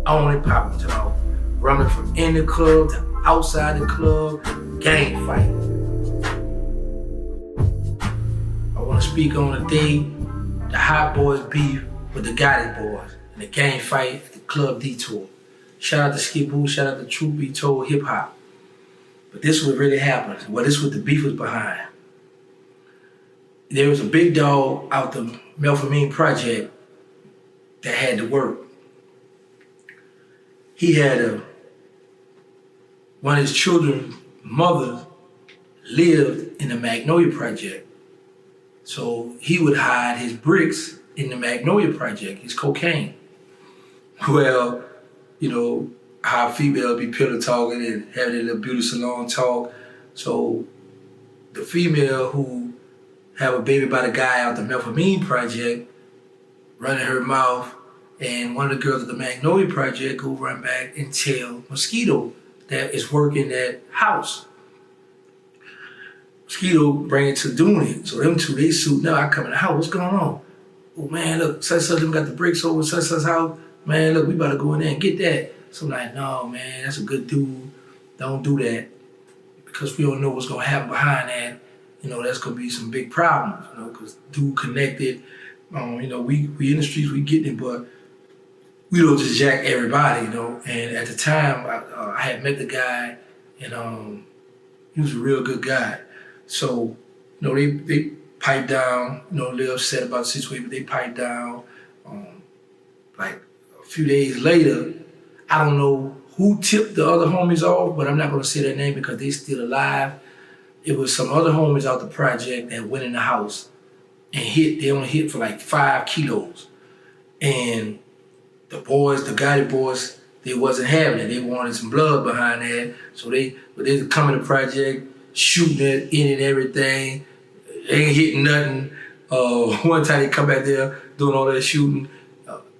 on and popping to all. Running from in the club to outside the club, gang fight. I want to speak on today the Hot Boys beef with the Gotti Boys and the gang fight at the club detour. Shout out to Skip-Boo, shout out to Truth Be Told Hip Hop. But this is what really happened. Well, this is what the beef was behind. There was a big dog out the Melphamine project that had to work. He had one of his children's mother lived in the Magnolia project. So he would hide his bricks in the Magnolia project, his cocaine. Well, you know, how female be pillow talking and having a little beauty salon talk. So the female who have a baby by the guy out the Melphamine project, running her mouth, and one of the girls at the Magnolia project go run back and tell Mosquito that is working that house. Mosquito bring it to doing it. So them two, they suit. Now I come in the house, what's going on? Oh man, look, such them got the bricks over such house. Man, look, we about to go in there and get that. So I'm like, no man, that's a good dude. Don't do that. Because we don't know what's gonna happen behind that. You know, that's gonna be some big problems, you know, because dude connected. You know, we in the streets, we getting it, but we don't just jack everybody, you know. And at the time, I had met the guy, and he was a real good guy. So, you know, they piped down, you know, a little upset about the situation, but they piped down. Like a few days later, I don't know who tipped the other homies off, but I'm not gonna say their name because they still alive. It was some other homies out the project that went in the house and hit. They only hit for like 5 kilos. And the boys, the Gotti Boys, they wasn't having it. They wanted some blood behind that. So they come in the project, shooting it in and everything. They ain't hitting nothing. One time they come back there doing all that shooting.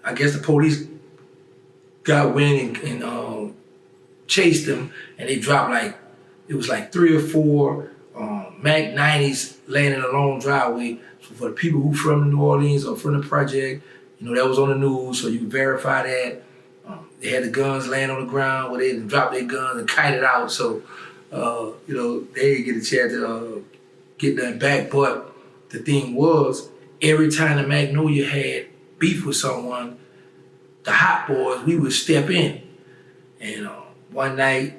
I guess the police got wind and chased them, and they dropped it was like 3 or 4 Mac 90s laying in a long driveway. So for the people who from New Orleans or from the project, you know, that was on the news, so you can verify that. They had the guns laying on the ground where they didn't drop their guns and kite it out. So, you know, they didn't get a chance to get that back. But the thing was, every time the Magnolia had beef with someone, the Hot Boys, we would step in. And one night,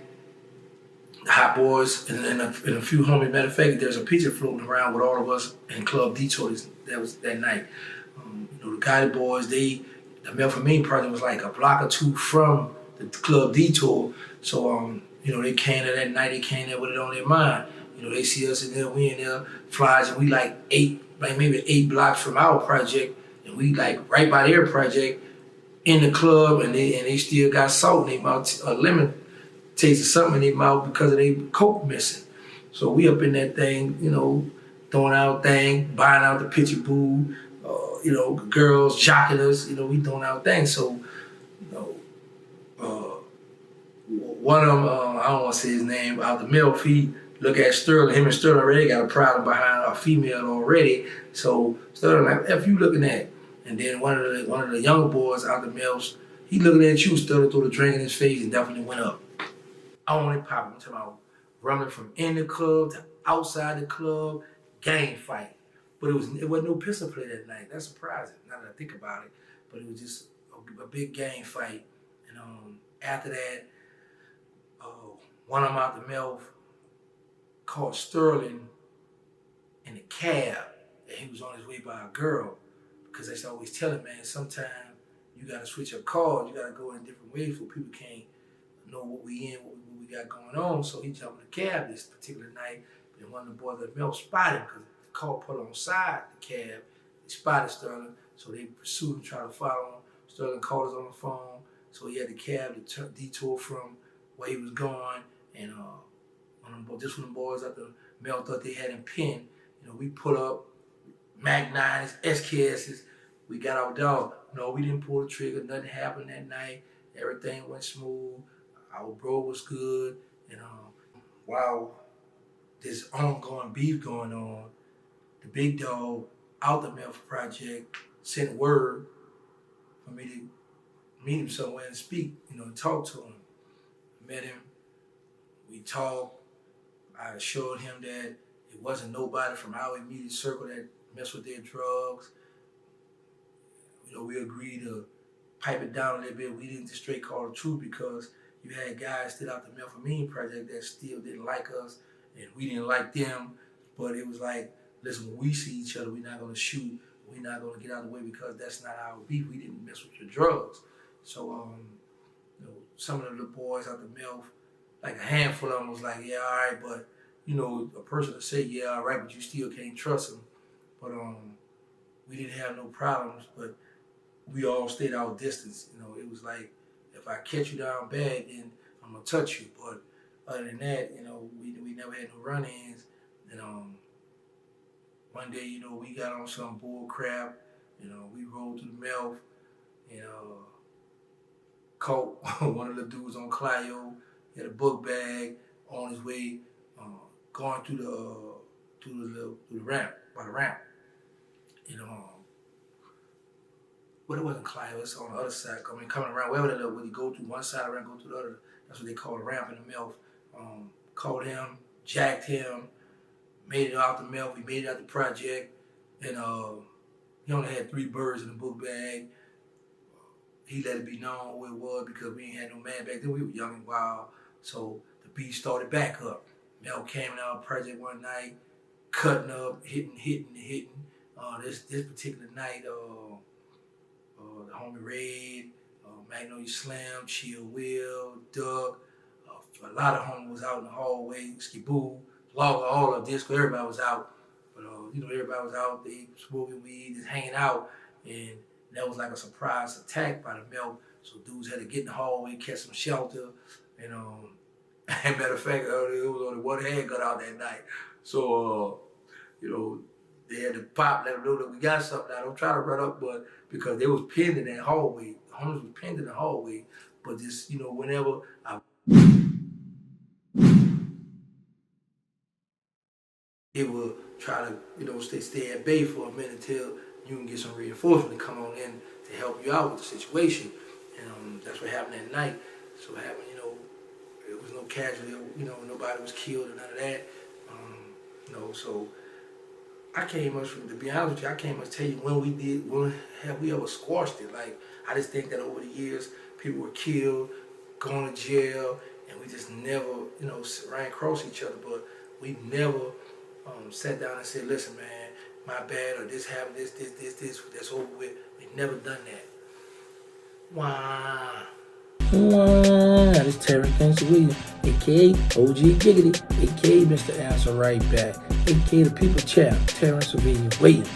the Hot Boys and a few homies, matter of fact, there's a picture floating around with all of us in Club Detour that night. You know, the Gotti Boys, the Melphamine project was like a block or 2 from the Club Detour. So, you know, they came there that night, they came there with it on their mind. You know, they see us in there, we in there, flies, and we like maybe 8 blocks from our project, and we like right by their project in the club, and they still got salt in their mouth, lemon taste of something in their mouth because of their coke missing. So we up in that thing, you know, throwing out thing, buying out the pitcher boo, you know, girls jocking us, you know, we doing our thing. So, you know, one of them, I don't want to say his name, out the milk, he look at Sterling, him and Sterling already got a problem behind a female already. So Sterling like, F you looking at? And then one of the younger boys out the mills, he looking at you, Sterling threw the drink in his face and definitely went up. I only popping to my running from in the club to outside the club, gang fight. But it wasn't no pistol play that night. That's surprising, now that I think about it. But it was just a big gang fight. And after that, one of them out the mill caught Sterling in a cab, and he was on his way by a girl. Because they always tell him, man, sometimes you gotta switch your cars, you gotta go in different ways so people can't know what we in, what we got going on. So he jumped in the cab this particular night, and one of the boys at the mill spotted him because the car put alongside the cab. They spotted Sterling, so they pursued him, tried to follow him. Sterling called us on the phone, so he had the cab to detour from where he was going. And one of the boys at the mill thought they had him pinned. You know, we put up Mac 9s, SKSs, we got our dog. No, we didn't pull the trigger, nothing happened that night. Everything went smooth. Our bro was good. And while this ongoing beef going on, the big dog out the Memphis project sent word for me to meet him somewhere and speak, talk to him. Met him, we talked. I assured him that it wasn't nobody from our immediate circle that messed with their drugs. We agreed to pipe it down a little bit. We didn't just straight call the truth because you had guys still out the Methamphetamine Project that still didn't like us and we didn't like them. But it was like, listen, when we see each other, we're not going to shoot. We're not going to get out of the way because that's not our beef. We didn't mess with your drugs. So, some of the little boys out the MILF, like a handful of them was like, yeah, all right, but, a person to say, yeah, all right, but you still can't trust them. But we didn't have no problems, but we all stayed our distance. It was like, if I catch you down bad, then I'm going to touch you. But other than that, we never had no run-ins. And one day, we got on some bull crap. We rolled through the MILF and caught one of the dudes on Clio. He had a book bag on his way, going through the ramp, by the ramp. But it wasn't Clio, it's on the other side. Coming around, wherever that when you go through one side of the ramp, go through the other. That's what they call the ramp in the MILF. Caught him, jacked him, made it out the MILF. We made it out the project, and he only had 3 birds in the book bag. He let it be known who it was because we ain't had no man back then. We were young and wild, so the beef started back up. Mel came in our project one night, cutting up, hitting. This particular night, the homie Red, Magnolia Slim, Chill Will, Doug, a lot of homies was out in the hallway, Skiboo, Logger, all of Disco, everybody was out. But everybody was out, they smoking weed, just hanging out, and that was like a surprise attack by the MILF. So dudes had to get in the hallway, catch some shelter, and matter of fact, it was only one head got out that night. So, they had to pop, let them know that we got something. I don't try to run up, but because they was pinned in that hallway, the homies was pinned in the hallway. But just, whenever it will try to, stay at bay for a minute until you can get some reinforcement to come on in to help you out with the situation. And that's what happened that night. So it happened, it was no casualty, nobody was killed or none of that. So I can't much, to be honest with you, I can't much tell you when have we ever squashed it. Like, I just think that over the years, people were killed, going to jail, and we just never, ran across each other. But we never sat down and said, listen, man, my bad, or this happened, this, that's over with. We never done that. Wow. This is Terrance Gangsta Williams, a.k.a. OG Giggity, a.k.a. Mr. Answer Right Back, a.k.a. the People Champ, Terrance Williams.